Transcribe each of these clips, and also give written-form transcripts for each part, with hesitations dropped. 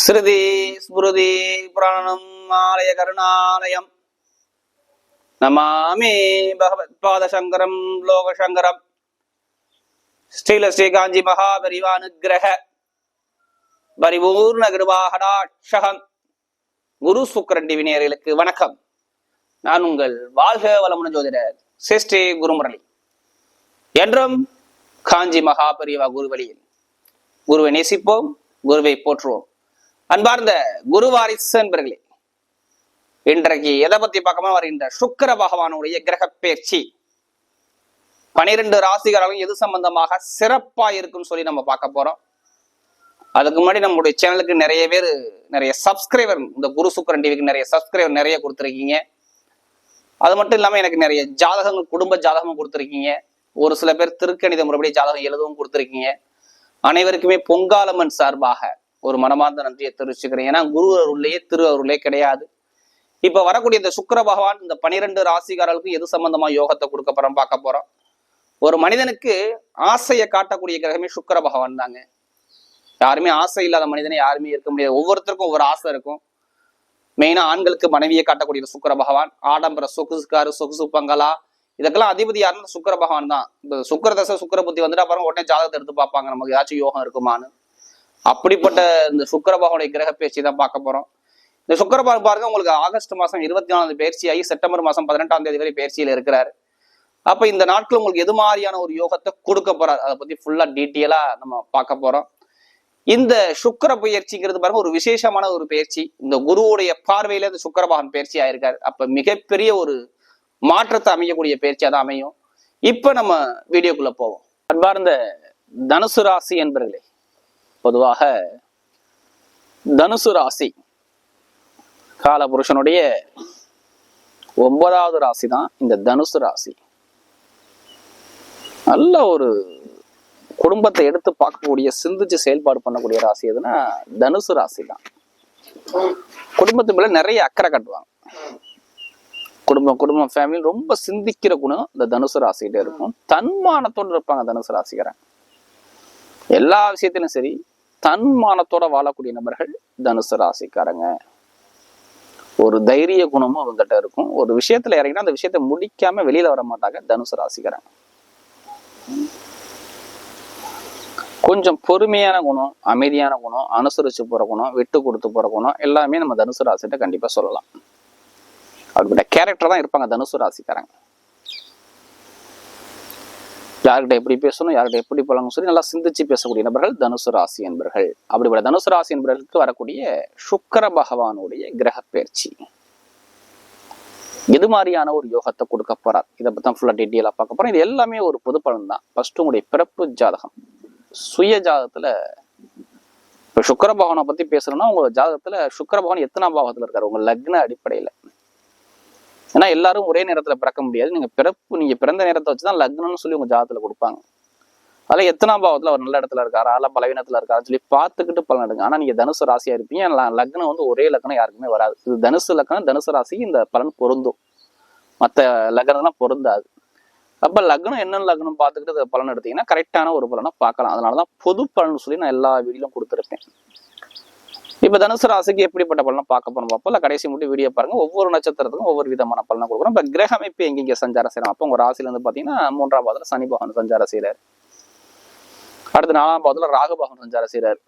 ஸ்ருதி ஸ்மிருதி புராணம் ஆலய கருணாலயம் நமாமி பகவத் பாத சங்கரம் லோக சங்கரம் ஸ்ரீல ஸ்ரீ காஞ்சி மகாபரிவானுகிரக பரிபூர்ண கிருபாகடாட்சகம். குரு சுக்கரன் டிவி நேயர்களுக்கு வணக்கம். நான் உங்கள் வாழ்க வளமுடன் ஜோதிடர் ஸ்ரீ குருமுரளி. என்றும் காஞ்சி மகாபரிவா குருவழியில் குருவை நேசிப்போம், குருவை போற்றுவோம். அன்பார்ந்த குரு வாரிசு என்பர்களே, இன்றைக்கு எதை பத்தி பார்க்காம வருகின்ற சுக்கிர பகவானுடைய கிரக பயிற்சி 12 ராசிகாரங்களும் எது சம்பந்தமாக சிறப்பா இருக்குன்னு சொல்லி நம்ம பார்க்க போறோம். அதுக்கு முன்னாடி நம்மளுடைய சேனலுக்கு நிறைய சப்ஸ்கிரைபர், இந்த குரு சுக்கிரன் டிவிக்கு நிறைய சப்ஸ்கிரைபர் நிறைய கொடுத்துருக்கீங்க. அது மட்டும் இல்லாம எனக்கு நிறைய ஜாதகங்கள், குடும்ப ஜாதகமும் கொடுத்துருக்கீங்க. ஒரு சில பேர் திருக்கணித முறைப்படி ஜாதகம் எழுதவும் கொடுத்துருக்கீங்க. அனைவருக்குமே பொங்காலம்மன் சார்பாக ஒரு மனமார்ந்த நன்றியை தெரிவிச்சுக்கிறேன். ஏன்னா குரு அருள்லையே திரு அருளே கிடையாது. இப்ப வரக்கூடிய இந்த சுக்கிர பகவான் இந்த 12 ராசிகாரர்களுக்கு எது சம்பந்தமா யோகத்தை கொடுக்க போறோம் பார்க்க போறோம். ஒரு மனிதனுக்கு ஆசையை காட்டக்கூடிய கிரகமே சுக்கிர பகவான் தாங்க. யாருமே ஆசை இல்லாத மனிதனை யாருமே இருக்க முடியாது. ஒவ்வொருத்தருக்கும் ஒவ்வொரு ஆசை இருக்கும். மெயினா ஆண்களுக்கு மனைவியை காட்டக்கூடிய சுக்கிர பகவான். ஆடம்பர சொகுசுக்காரு, சொகுசு பங்களா, இதுக்கெல்லாம் அதிபதி யாருன்னு சுக்கிர பகவான் தான். இந்த சுக்கிர தசை சுக்கிர புத்தி வந்துட்டு அப்புறம் உடனே ஜாதகத்தை எடுத்து பார்ப்பாங்க, நமக்கு ஏதாச்சும் யோகம் இருக்குமான்னு. அப்படிப்பட்ட இந்த சுக்கிர பகவானுடைய கிரக பயிற்சி தான் பார்க்க போறோம். இந்த சுக்கிர பகவான் பாருங்க, உங்களுக்கு ஆகஸ்ட் மாசம் 24 பயிற்சி ஆகி செப்டம்பர் மாசம் 18ஆம் தேதி வரை பயிற்சியில இருக்கிறாரு. அப்ப இந்த நாட்கள் உங்களுக்கு எது மாதிரியான ஒரு யோகத்தை கொடுக்க போறாரு, அதை பத்தி ஃபுல்லா டீட்டெயிலா நம்ம பார்க்க போறோம். இந்த சுக்கிர பயிற்சிங்கிறது பாருங்க ஒரு விசேஷமான ஒரு பயிற்சி. இந்த குருவுடைய பார்வையில இந்த சுக்கிர பகவான் பயிற்சி ஆயிருக்காரு. அப்ப மிகப்பெரிய ஒரு மாற்றத்தை அமையக்கூடிய பயிற்சியா தான் அமையும். இப்ப நம்ம வீடியோக்குள்ள போவோம். அன்பார்ந்த தனுசு ராசி என்பர்களே, பொதுவாக தனுசு ராசி காலபுருஷனுடைய 9வது ராசி தான் இந்த தனுசு ராசி. நல்ல ஒரு குடும்பத்தை எடுத்து பார்க்கக்கூடிய, சிந்திச்சு செயல்பாடு பண்ணக்கூடிய ராசி எதுனா தனுசு ராசி தான். குடும்பத்து மேல நிறைய அக்கறை காட்டுவாங்க. குடும்பம் ஃபேமிலி ரொம்ப சிந்திக்கிற குணம் இந்த தனுசு ராசிகிட்ட இருக்கும். தன்மானத்தோடு இருப்பாங்க தனுசு ராசிக்காரன். எல்லா விஷயத்திலும் சரி, தன்மானத்தோட வாழக்கூடிய நபர்கள் தனுசு ராசிக்காரங்க. ஒரு தைரிய குணமும் அவங்ககிட்ட இருக்கும். ஒரு விஷயத்துல இறங்கினா அந்த விஷயத்த முடிக்காம வெளியில வர மாட்டாங்க தனுசு ராசிக்காரங்க. கொஞ்சம் பொறுமையான குணம், அமைதியான குணம், அனுசரிச்சு போற குணம், விட்டு கொடுத்து போற குணம் எல்லாமே நம்ம தனுசு ராசிட்ட கண்டிப்பா சொல்லலாம். அப்படிப்பட்ட கேரக்டர் தான் இருப்பாங்க தனுசு ராசிக்காரங்க. யார்கிட்ட எப்படி பேசணும், யார்கிட்ட எப்படி பழகணும் சொல்லி நல்லா சிந்திச்சு பேசக்கூடிய நபர்கள் தனுசு ராசி என்பர்கள். அப்படிப்பட்ட தனுசு ராசி என்பவர்களுக்கு வரக்கூடிய சுக்கிர பகவானுடைய கிரக பயிற்சி எது மாதிரியான ஒரு யோகத்தை கொடுக்க போறார், இதை பத்தி தான் ஃபுல்லா டீட்டெயிலா பார்க்க போறோம். இது எல்லாமே ஒரு பொது பலன் தான். ஃபர்ஸ்ட் உங்களுடைய பிறப்பு ஜாதகம், சுய ஜாதகத்துல இப்ப சுக்கிர பகவானை பத்தி பேசணும்னா உங்க ஜாதகத்துல சுக்கிர பகவான் எத்தனாம் பாவத்துல இருக்காரு உங்க லக்ன அடிப்படையில. ஏன்னா எல்லாரும் ஒரே நேரத்துல பிறக்க முடியாது. நீங்க பிறந்த நேரத்தை வச்சுதான் லக்னம்னு சொல்லி உங்க ஜாதகத்துல கொடுப்பாங்க. அதுல எத்தனாம் பாவத்துல அவர் நல்ல இடத்துல இருக்காரா, அல்ல பலவீனத்துல இருக்காருன்னு சொல்லி பார்த்துக்கிட்டு பலன் எடுங்க. ஆனா நீங்க தனுசு ராசியா இருப்பீங்க. லக்னம் வந்து ஒரே லக்னம் யாருக்குமே வராது. இது தனுசு லக்னம், தனுசு ராசிக்கு இந்த பலன் பொருந்தும், மற்ற லக்னம்லாம் பொருந்தாது. அப்ப லக்னம் என்னென்ன லக்னம் பார்த்துக்கிட்டு பலன் எடுத்தீங்கன்னா கரெக்டான ஒரு பலனை பார்க்கலாம். அதனாலதான் பொது பலன் சொல்லி நான் எல்லா வீடியோலும் கொடுத்துருப்பேன். இப்ப தனுசு ராசிக்கு எப்படிப்பட்ட பலனை பார்க்க போறோம் பார்ப்போம். இல்ல கடைசி மட்டும் வீடியோ பாருங்க. ஒவ்வொரு நட்சத்திரத்துக்கும் ஒவ்வொரு விதமான பலனை கொடுக்குறோம். இப்ப கிரக அமைப்பு எங்கெங்க சஞ்சாரம் செய்யறோம். அப்போ உங்க ராசியில இருந்து பாத்தீங்கன்னா 3ஆம் பாவத்துல சனி பகவான் சஞ்சாரம் செய்யறாரு. அடுத்து 4ஆம் பாவத்துல ராகு பகவான் சஞ்சாரம் செய்யறாரு.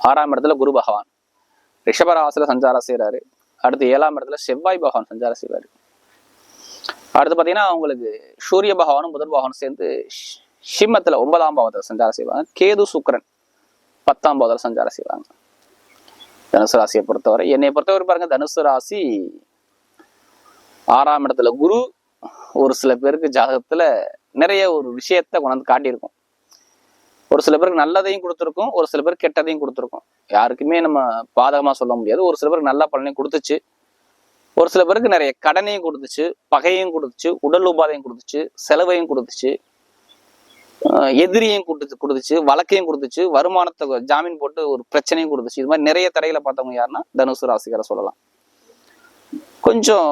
6ஆம் இடத்துல குரு பகவான் ரிஷப ராசியில சஞ்சாரம் செய்யறாரு. அடுத்து 7ஆம் இடத்துல செவ்வாய் பகவான் சஞ்சாரம் செய்வாரு. அடுத்து பாத்தீங்கன்னா உங்களுக்கு சூரிய பகவானும் புதன் பகவானும் சேர்ந்து சிம்மத்துல 9ஆம் பாவத்துல சஞ்சாரம் செய்வாங்க. கேது சுக்கிரன் 10ஆம் பாவத்துல சஞ்சாரம் செய்வாங்க. தனுசு ராசியை பொறுத்தவரை, என்னை பொறுத்தவரை பாருங்க, தனுசு ராசி 6ஆம் இடத்துல குரு ஒரு சில பேருக்கு ஜாதகத்துல நிறைய ஒரு விஷயத்த கொண்டாந்து காட்டியிருக்கும். ஒரு சில பேருக்கு நல்லதையும் கொடுத்துருக்கும், ஒரு சில பேருக்கு கெட்டதையும் கொடுத்துருக்கும். யாருக்குமே நம்ம பாதகமா சொல்ல முடியாது. ஒரு சில பேருக்கு நல்ல பலனையும் கொடுத்துச்சு, ஒரு சில பேருக்கு நிறைய கடனையும் கொடுத்துச்சு, பகையும் கொடுத்துச்சு, உடல் உபாதையும் கொடுத்துச்சு, செலவையும் கொடுத்துச்சு, எதிரியும் கொடுத்துச்சு, வழக்கையும் கொடுத்துச்சு, வருமானத்தை ஜாமீன் போட்டு ஒரு பிரச்சனையும் கொடுத்துச்சு. இது மாதிரி நிறைய தடைகளை பார்த்தவங்க யாருன்னா தனுசு ராசிக்கார சொல்லலாம். கொஞ்சம்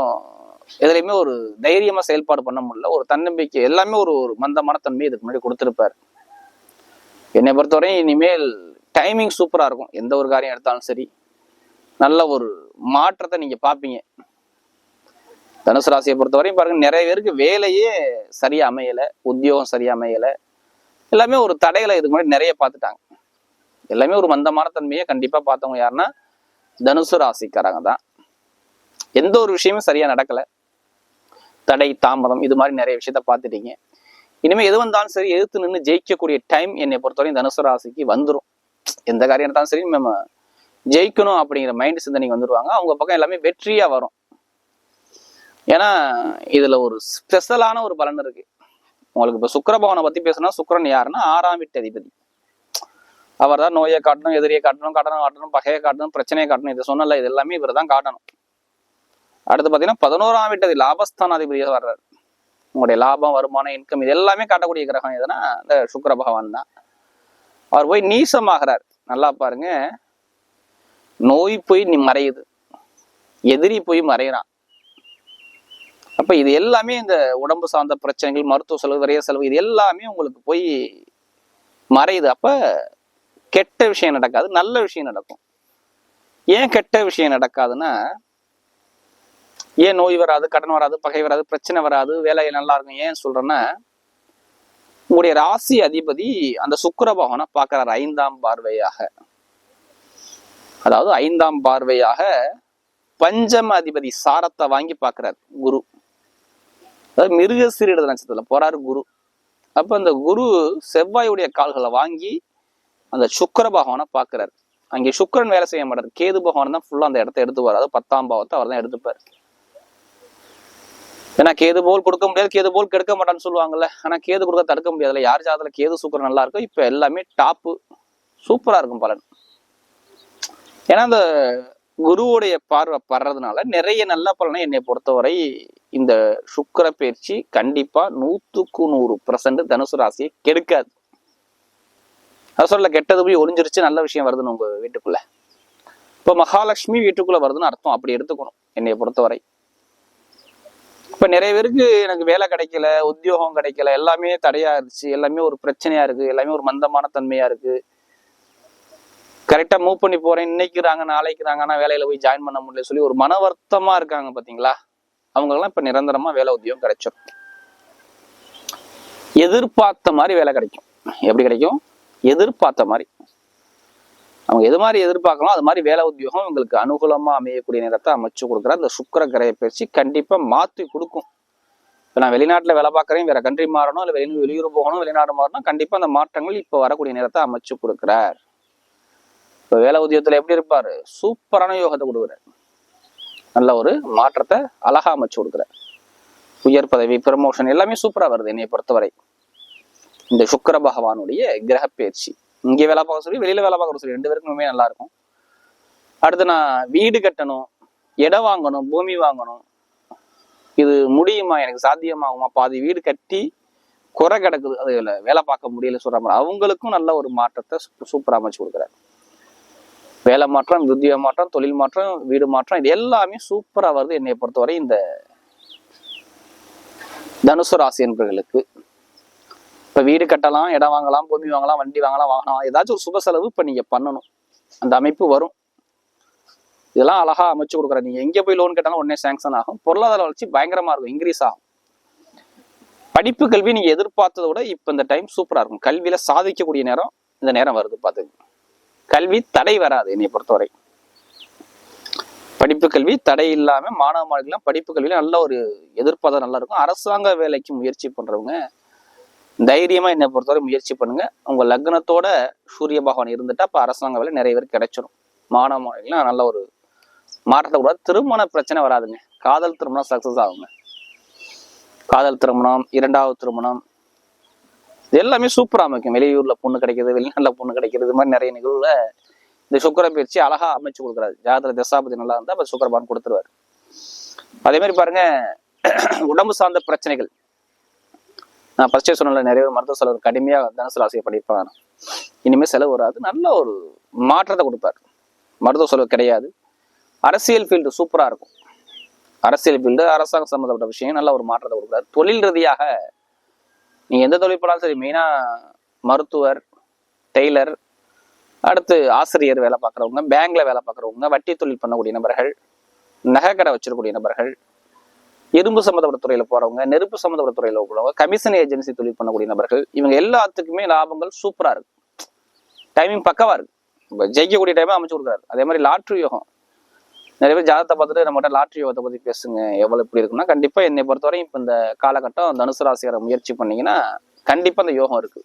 எதுலையுமே ஒரு தைரியமா செயல்பாடு பண்ண முடியல, ஒரு தன்னம்பிக்கை எல்லாமே ஒரு மந்தமான தன்மை இதுக்கு முன்னாடி கொடுத்துருப்பாரு. என்னை பொறுத்தவரையும் இனிமேல் டைமிங் சூப்பரா இருக்கும். எந்த ஒரு காரியம் எடுத்தாலும் சரி நல்ல ஒரு மாற்றத்தை நீங்க பார்ப்பீங்க. தனுசு ராசியை பொறுத்தவரையும் பாருங்க, நிறைய பேருக்கு வேலையே சரியா அமையல, உத்தியோகம் சரியா அமையல, எல்லாமே ஒரு தடைகளை இதுக்கு முன்னாடி நிறைய பார்த்துட்டாங்க. எல்லாமே ஒரு மந்தமான தன்மையை கண்டிப்பா பார்த்தவங்க யாருன்னா தனுசு ராசிக்காரங்க தான். எந்த ஒரு விஷயமும் சரியா நடக்கல, தடை தாமதம் இது மாதிரி நிறைய விஷயத்த பார்த்துட்டீங்க. இனிமே எது வந்தாலும் சரி எதிர்த்து நின்று ஜெயிக்கக்கூடிய டைம் என்னை பொறுத்தவரையும் தனுசு ராசிக்கு வந்துடும். எந்த காரியம் எடுத்தாலும் சரி நம்ம ஜெயிக்கணும் அப்படிங்கிற மைண்ட் சிந்தனைக்கு வந்துடுவாங்க. அவங்க பக்கம் எல்லாமே வெற்றியா வரும். ஏன்னா இதுல ஒரு ஸ்பெஷலான ஒரு பலன் இருக்கு உங்களுக்கு. இப்ப சுக்கிர பகவானை பத்தி பேசணும்னா, சுக்கிரன் யாருன்னா 6ஆம் வீட்டு அதிபதி. அவர் தான் நோயை காட்டணும், எதிரியை காட்டணும், கடனை காட்டணும், பகையை காட்டணும், பிரச்சனையை காட்டணும். இதை சொன்னல, இது எல்லாமே இவர் தான் காட்டணும். அடுத்து பாத்தீங்கன்னா 11ஆம் வீட்டு லாபஸ்தான அதிபதியாக வர்றாரு. உங்களுடைய லாபம், வருமானம், இன்கம் இது எல்லாமே காட்டக்கூடிய கிரகம் எதுனா இந்த சுக்கிர பகவான் தான். அவர் போய் நீசமாகிறார். நல்லா பாருங்க, நோய் போய் நீ மறையுது, எதிரி போய் மறைகிறான். அப்ப இது எல்லாமே இந்த உடம்பு சார்ந்த பிரச்சனைகள், மருத்துவ செலவு, விரைய செலவு இது எல்லாமே உங்களுக்கு போய் மறையுது. அப்ப கெட்ட விஷயம் நடக்காது, நல்ல விஷயம் நடக்கும். ஏன் கெட்ட விஷயம் நடக்காதுன்னா, ஏன் நோய் வராது, கடன் வராது, பகை வராது, பிரச்சனை வராது, வேலை நல்லா இருக்கும் ஏன் சொல்றேன்னா, உங்களுடைய ராசி அதிபதி அந்த சுக்கிர பகவானை பார்க்கிறார் 5ஆம் பார்வையாக. அதாவது 5ஆம் பார்வையாக பஞ்சம அதிபதி சாரத்தை வாங்கி பார்க்கிறார் குரு. அதாவது மிருகசீரிட நட்சத்திரத்துல போறாரு குரு. அப்ப அந்த குரு செவ்வாயுடைய கால்களை வாங்கி அந்த சுக்கிர பகவானை பார்க்கிறார். அங்கே சுக்கிரன் வேலை செய்ய மாட்டார், கேது பகவான் தான் ஃபுல்லா அந்த இடத்த எடுத்துப்பார். அதாவது 10ஆம் பாவத்தை அவர் தான் எடுத்துப்பார். ஏன்னா கேது போல் கொடுக்க முடியாது, கேது போல் கெடுக்க மாட்டான்னு சொல்லுவாங்கல்ல. ஆனா கேது கொடுக்க தடுக்க முடியாதுல்ல. யார் ஜாதத்துல கேது சுக்கிரன் நல்லா இருக்கும், இப்ப எல்லாமே டாப்பு சூப்பரா இருக்கும் பலன். ஏன்னா அந்த குருவுடைய பார்வை படுறதுனால நிறைய நல்ல பலனை என்னை பொறுத்தவரை இந்த சுக்கிர பயிற்சி கண்டிப்பா 100% தனுசு ராசியை கெடுக்காது. அது சொல்ல, கெட்டது போய் ஒளிஞ்சிருச்சு, நல்ல விஷயம் வருதுன்னு உங்க வீட்டுக்குள்ள. இப்ப மகாலட்சுமி வீட்டுக்குள்ள வருதுன்னு அர்த்தம், அப்படி எடுத்துக்கணும் என்னை பொறுத்தவரை. இப்ப நிறைய பேருக்கு எனக்கு வேலை கிடைக்கல, உத்தியோகம் கிடைக்கல, எல்லாமே தடையா இருந்துச்சு, எல்லாமே ஒரு பிரச்சனையா இருக்கு, எல்லாமே ஒரு மந்தமான தன்மையா இருக்கு, கரெக்டா மூவ் பண்ணி போறேன், இன்னைக்குறாங்க நாளைக்குறாங்க, ஆனா வேலையில போய் ஜாயின் பண்ண முடியல சொல்லி ஒரு மன வருத்தமா இருக்காங்க பாத்தீங்களா, அவங்கெல்லாம் இப்ப நிரந்தரமா வேலை உத்தியோகம் கிடைச்சிடும். எதிர்பார்த்த மாதிரி வேலை கிடைக்கும். எப்படி கிடைக்கும்? எதிர்பார்த்த மாதிரி. அவங்க எது மாதிரி எதிர்பார்க்கலாம் அது மாதிரி வேலை உத்தியோகம் உங்களுக்கு அனுகூலமா அமையக்கூடிய நேரத்தை அமைச்சு கொடுக்குற அந்த சுக்கிர கிரக பயிற்சி கண்டிப்பா மாற்றி கொடுக்கும். இப்போ நான் வெளிநாட்டுல வேலை பார்க்குறேன், வேற கண்ட்ரி மாறணும், இல்லை வெளியூர் போகணும், வெளிநாடு மாறணும், கண்டிப்பா அந்த மாற்றங்கள் இப்போ வரக்கூடிய நேரத்தை அமைச்சு கொடுக்குறார். இப்போ வேலை உத்தியோகத்துல எப்படி இருப்பாரு? சூப்பரான யோகத்தை கொடுக்குறாரு. நல்ல ஒரு மாற்றத்தை அழகா அமைச்சு கொடுக்குறார். உயர் பதவி, ப்ரமோஷன் எல்லாமே சூப்பரா வருது என்னை பொறுத்தவரை இந்த சுக்கிர பகவானுடைய கிரக பயிற்சி. இங்கே வேலை பார்க்க சொல்லி வெளியில வேலை பார்க்க சொல்லி 2 பேருக்குமே நல்லா இருக்கும். அடுத்து நான் வீடு கட்டணும், இடம் வாங்கணும், பூமி வாங்கணும், இது முடியுமா, எனக்கு சாத்தியமாகுமா, பாதி வீடு கட்டி குறை கிடக்குது, அது வேலை பார்க்க முடியல சொல்ற மாதிரி அவங்களுக்கும் நல்ல ஒரு மாற்றத்தை சூப்பரா அமைச்சு கொடுக்குறாரு. வேலை மாற்றம், உத்தியோக மாற்றம், தொழில் மாற்றம், வீடு மாற்றம் இது எல்லாமே சூப்பரா வருது என்னை பொறுத்தவரை இந்த தனுசு ராசி என்பவர்களுக்கு. இப்ப வீடு கட்டலாம், இடம் வாங்கலாம், பூமி வாங்கலாம், வண்டி வாங்கலாம், வாங்கலாம், ஏதாச்சும் ஒரு சுப செலவு இப்ப நீங்க பண்ணணும், அந்த அமைப்பு வரும். இதெல்லாம் அழகா அமைச்சு கொடுக்குற. நீங்க எங்க போய் லோன் கேட்டாலும் உடனே சாங்ஷன் ஆகும். பொருளாதார வளர்ச்சி பயங்கரமா இருக்கும், இன்க்ரீஸ் ஆகும். படிப்பு கல்வி நீங்க எதிர்பார்த்ததை விட இப்ப இந்த டைம் சூப்பரா இருக்கும். கல்வியில சாதிக்கக்கூடிய நேரம் இந்த நேரம் வருது பாத்துங்க. கல்வி தடை வராது என்னை பொறுத்தவரை. படிப்பு கல்வி தடை இல்லாம மாணவ மாணவிகள் படிப்பு கல்வியில நல்ல ஒரு எதிர்பார்த்த நல்லா இருக்கும். அரசாங்க வேலைக்கு முயற்சி பண்றவங்க தைரியமா என்னை பொறுத்தவரை முயற்சி பண்ணுங்க. உங்க லக்னத்தோட சூரிய பகவான் இருந்துட்டா அப்ப அரசாங்க வேலை நிறைய பேர் கிடைச்சிடும். மாணவ மாணவிகள் நல்ல ஒரு மாற்றத்தை கூட. திருமண பிரச்சனை வராதுங்க. காதல் திருமணம் சக்சஸ் ஆகுங்க. காதல் திருமணம், 2வது திருமணம் இது எல்லாமே சூப்பரா அமைக்கும். வெளியூர்ல பொண்ணு கிடைக்கிறது, வெளிநாட்டுல பொண்ணு கிடைக்கிறது, இது மாதிரி நிறைய நிகழ்வுல இந்த சுக்கிர பயிற்சி அழகா அமைச்சு கொடுக்குறாரு. ஜாதக தசாபதி நல்லா இருந்தா அப்ப சுக்கிரபான் கொடுத்துருவாரு. அதே மாதிரி பாருங்க, உடம்பு சார்ந்த பிரச்சனைகள் நான் ஃபர்ஸ்டே சொன்ன நிறைய மருத்துவ செலவு கடுமையா தனுசு ராசியை பண்ணியிருப்பாங்க. இனிமே செலவு வராது, நல்ல ஒரு மாற்றத்தை கொடுப்பாரு. மருத்துவ செலவு கிடையாது. அரசியல் ஃபீல்டு சூப்பரா இருக்கும். அரசியல் ஃபீல்டு, அரசாங்கம் சம்பந்தப்பட்ட விஷயம் நல்ல ஒரு மாற்றத்தை கொடுக்குறாரு. தொழில் ரீதியாக நீங்க எந்த தொழில் பண்ணாலும் சரி, மெயினா மருத்துவர், டெய்லர், அடுத்து ஆசிரியர் வேலை பார்க்குறவங்க, பேங்க்ல வேலை பார்க்குறவங்க, வட்டி தொழில் பண்ணக்கூடிய நபர்கள், நகைக்கடை வச்சிருக்கக்கூடிய நபர்கள், இரும்பு சம்மந்தப்பட்ட துறையில போறவங்க, நெருப்பு சம்மந்தப்பட்ட துறையில போறவங்க, கமிஷன் ஏஜென்சி தொழில் பண்ணக்கூடிய நபர்கள், இவங்க எல்லாத்துக்குமே லாபங்கள் சூப்பரா இருக்கு. டைமிங் பக்கவா இருக்கு. ஜெயிக்கக்கூடிய டைம் அமைச்சு கொடுக்குறாரு. அதே மாதிரி லாட்ரி யோகம், நிறைய பேர் ஜாதகத்தை பார்த்துட்டு நம்மகிட்ட லாட்ரி யோகத்தை பத்தி பேசுங்க, எவ்வளவு எப்படி இருக்குன்னா, கண்டிப்பா என்னை பொறுத்தவரையும் இப்ப இந்த காலகட்டம் தனுசு ராசியார முயற்சி பண்ணீங்கன்னா கண்டிப்பா அந்த யோகம் இருக்கு.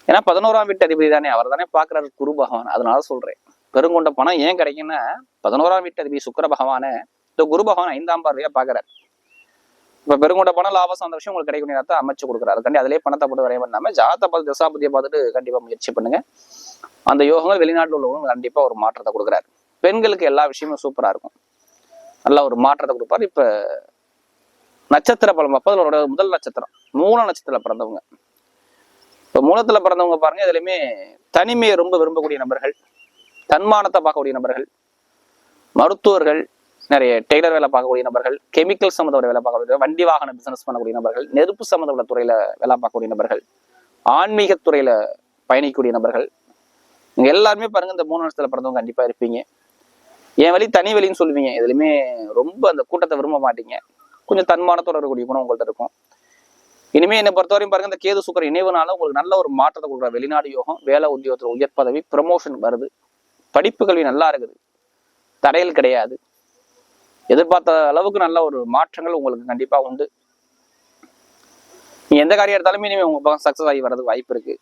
ஏன்னா 11ஆம் வீட்டு அதிபதி தானே, அவர் தானே பாக்குறாரு குரு பகவான். அதனால சொல்றேன், பெருங்கொண்ட பணம் ஏன் கிடைக்குன்னா 11ஆம் வீட்டு அதிபதி சுக்கிர பகவான இந்த குரு பகவான் 5ஆம் பார்வையா பாக்குறாரு. இப்ப பெருங்கொண்ட பணம் லாபம் அந்த விஷயம் உங்களுக்கு கிடைக்கக்கூடிய நேரத்தை அமைச்சு கொடுக்குறாரு. அதுக்காண்டி அதிலே பணத்தை போட்டு வரைய பண்ணாம ஜாதகத்தை பார்த்து தசாபதியை பார்த்துட்டு கண்டிப்பா முயற்சி பண்ணுங்க. அந்த யோகங்கள் வெளிநாட்டில் உள்ளவங்க கண்டிப்பா ஒரு மாற்றத்தை கொடுக்குறாரு. பெண்களுக்கு எல்லா விஷயமும் சூப்பரா இருக்கும், நல்ல ஒரு மாற்றத்தை கொடுப்பாரு. இப்ப நட்சத்திர பலம் அப்போதோட முதல் நட்சத்திரம் மூல நட்சத்திரத்துல பிறந்தவங்க. இப்ப மூலத்துல பிறந்தவங்க பாருங்க, இதுலயுமே தனிமையை ரொம்ப விரும்பக்கூடிய நபர்கள், தன்மானத்தை பார்க்கக்கூடிய நபர்கள், மருத்துவர்கள், நிறைய டெய்லர் வேலை பார்க்கக்கூடிய நபர்கள், கெமிக்கல் சம்மந்தப்பட்ட வேலை பார்க்கக்கூடிய, வண்டி வாகன பிசினஸ் பண்ணக்கூடிய நபர்கள், நெருப்பு சம்மந்தப்பட்ட துறையில வேலை பார்க்கக்கூடிய நபர்கள், ஆன்மீக துறையில பயணிக்கக்கூடிய நபர்கள், இங்க எல்லாருமே பாருங்க இந்த மூணு நட்சத்திரத்துல பிறந்தவங்க கண்டிப்பா இருப்பீங்க. என் வழி தனி வழின்னு சொல்லுவீங்க. இதுலயுமே ரொம்ப அந்த கூட்டத்தை விரும்ப மாட்டீங்க. கொஞ்சம் தன்மானத்தோட இருக்கக்கூடிய குணம் உங்கள்ட்ட இருக்கும். இனிமே என்னை பொறுத்தவரையும் பாருங்க, இந்த கேது சுக்கிர இணைவுனால உங்களுக்கு நல்ல ஒரு மாற்றத்தை கொடுக்குற வெளிநாடு யோகம், வேலை உத்தியோகத்துல உயர் பதவி, ப்ரமோஷன் வருது, படிப்பு கல்வி நல்லா இருக்குது, தடையில் கிடையாது, எதிர்பார்த்த அளவுக்கு நல்ல ஒரு மாற்றங்கள் உங்களுக்கு கண்டிப்பா உண்டு. நீ எந்த காரியம் எடுத்தாலுமே இனிமே உங்க பக்கம் சக்சஸ் ஆகி வர்றதுக்கு வாய்ப்பு இருக்கு.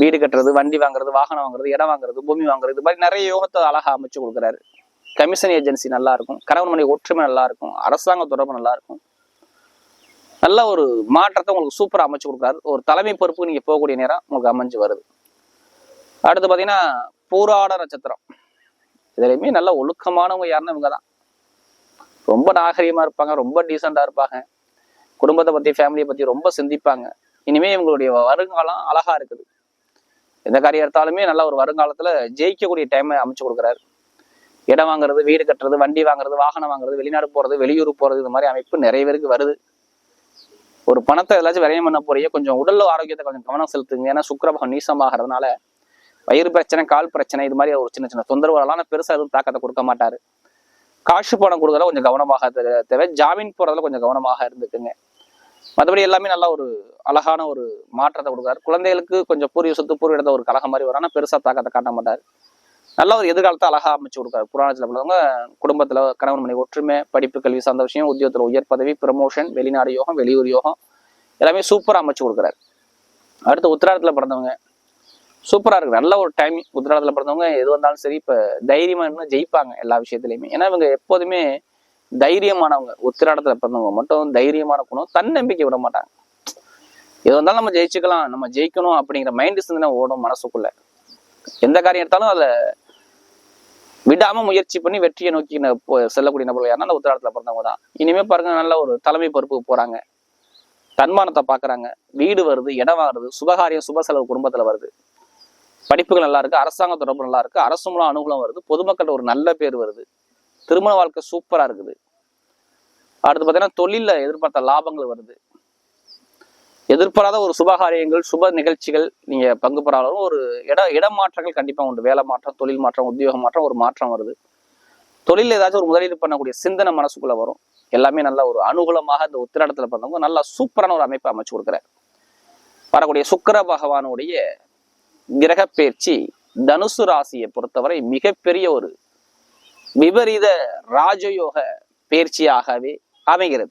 வீடு கட்டுறது, வண்டி வாங்குறது, வாகனம் வாங்குறது, இடம் வாங்குறது, பூமி வாங்குறது, இது மாதிரி நிறைய யோகத்தை அழகா அமைச்சு கொடுக்குறாரு. கமிஷன் ஏஜென்சி நல்லா இருக்கும், கணவன் மனைவி ஒற்றுமை நல்லா இருக்கும், அரசாங்க தொடர்பு நல்லா இருக்கும், நல்ல ஒரு மாற்றத்தை உங்களுக்கு சூப்பரா அமைச்சு கொடுக்குறாரு. ஒரு தலைமை பொறுப்பு நீங்க போகக்கூடிய நேரம் உங்களுக்கு அமைஞ்சு வருது. அடுத்து பாத்தீங்கன்னா பூராட நட்சத்திரம். இதுலையுமே நல்ல ஒழுக்கமானவங்க யாருன்னா இவங்க தான். ரொம்ப நாகரீகமா இருப்பாங்க, ரொம்ப டீசெண்டா இருப்பாங்க, குடும்பத்தை பத்தி ஃபேமிலியை பத்தி ரொம்ப சிந்திப்பாங்க. இனிமே இவங்களுடைய வருங்காலம் அழகா இருக்குது. எந்த காரியம் எடுத்தாலுமே நல்ல ஒரு வருங்காலத்துல ஜெயிக்கக்கூடிய டைமை அமைச்சு கொடுக்குறாரு. இடம் வாங்குறது, வீடு கட்டுறது, வண்டி வாங்குறது, வாகனம் வாங்குறது, வெளிநாடு போறது, வெளியூர் போறது, இது மாதிரி அமைப்பு நிறைய பேருக்கு வருது. ஒரு பணத்தை ஏதாச்சும் விரயம் பண்ண போறீங்க, கொஞ்சம் உடல் ஆரோக்கியத்தை கொஞ்சம் கவனம் செலுத்துங்க. ஏன்னா சுக்கிரபகம் நீசமாகறதுனால வயிறு பிரச்சனை, கால் பிரச்சனை, இது மாதிரி ஒரு சின்ன சின்ன தொந்தரவுகளான பெருசா எதுவும் தாக்கத்தை கொடுக்க மாட்டாரு. காசு பணம் கொடுக்கறதுல கொஞ்சம் கவனமாக தேவை. ஜாமீன் போறதுல கொஞ்சம் கவனமாக இருந்துக்குங்க. மற்றபடி எல்லாமே நல்லா ஒரு அழகான ஒரு மாற்றத்தை கொடுக்குறாரு. குழந்தைகளுக்கு கொஞ்சம் பூர்வீக சொத்து, பூர்வ இடத்த ஒரு கலகம் மாதிரி வரும், ஆனால் பெருசா தாக்கத்தை காட்ட மாட்டார். நல்ல ஒரு எதிர்காலத்தை அழகா அமைச்சு கொடுக்குறாரு. புராணத்துல உள்ளவங்க குடும்பத்துல கணவன் மனைவி ஒற்றுமை, படிப்பு கல்வி சார்ந்த விஷயம், உத்தியோகத்துல உயர் பதவி, ப்ரமோஷன், வெளிநாடு யோகம், வெளியூர் யோகம், எல்லாமே சூப்பரா அமைச்சு கொடுக்குறாரு. அடுத்து உத்திராடத்துல பிறந்தவங்க சூப்பரா இருக்கு, நல்ல ஒரு டைமிங். உத்திராடத்துல பிறந்தவங்க எது வந்தாலும் சரி இப்ப தைரியமா இன்னும் ஜெயிப்பாங்க எல்லா விஷயத்திலையுமே. ஏன்னா இவங்க எப்போதுமே தைரியமானவங்க. உத்திராடத்துல பிறந்தவங்க மட்டும் தைரியமான குணம், தன்னம்பிக்கை விட மாட்டாங்க. எது வந்தாலும் நம்ம ஜெயிச்சுக்கலாம், நம்ம ஜெயிக்கணும் அப்படிங்கிற மைண்ட் சிந்தனை ஓடும் மனசுக்குள்ள. எந்த காரியம் எடுத்தாலும் அதை விடாம முயற்சி பண்ணி வெற்றியை நோக்கி செல்லக்கூடிய நபர்கள் யாருன்னா அந்த உத்திராடத்துல பிறந்தவங்க தான். இனிமே பாருங்க நல்ல ஒரு தலைமை பொறுப்புக்கு போறாங்க, தன்மானத்தை பாக்குறாங்க, வீடு வருது, இடம் வருது, சுபகாரியம் சுப செலவு குடும்பத்துல வருது, படிப்புகள் நல்லா இருக்கு, அரசாங்க தொடர்பு நல்லா இருக்கு, அரசு மூலம் அனுகூலம் வருது, பொதுமக்கள் ஒரு நல்ல பேர் வருது, திருமண வாழ்க்கை சூப்பரா இருக்குது. அடுத்து பாத்தீங்கன்னா தொழில எதிர்பார்த்த லாபங்கள் வருது, எதிர்பாராத ஒரு சுபகாரியங்கள், சுப நிகழ்ச்சிகள் நீங்க பங்கு பெறாலும் ஒரு இடமாற்றங்கள் கண்டிப்பா உண்டு. வேலை மாற்றம், தொழில் மாற்றம், உத்தியோக மாற்றம், ஒரு மாற்றம் வருது. தொழில் ஏதாச்சும் ஒரு முதலீடு பண்ணக்கூடிய சிந்தனை மனசுக்குள்ள வரும். எல்லாமே நல்ல ஒரு அனுகூலமாக இந்த உத்திராடத்துல பண்ணவங்க நல்லா சூப்பரான ஒரு அமைப்பை அமைச்சு கொடுக்குறாரு. வரக்கூடிய சுக்கிர பகவானுடைய கிரக பயிற்சி தனுசு ராசியை பொறுத்தவரை மிகப்பெரிய ஒரு விபரீத ராஜயோக பயிற்சியாகவே அமைகிறது.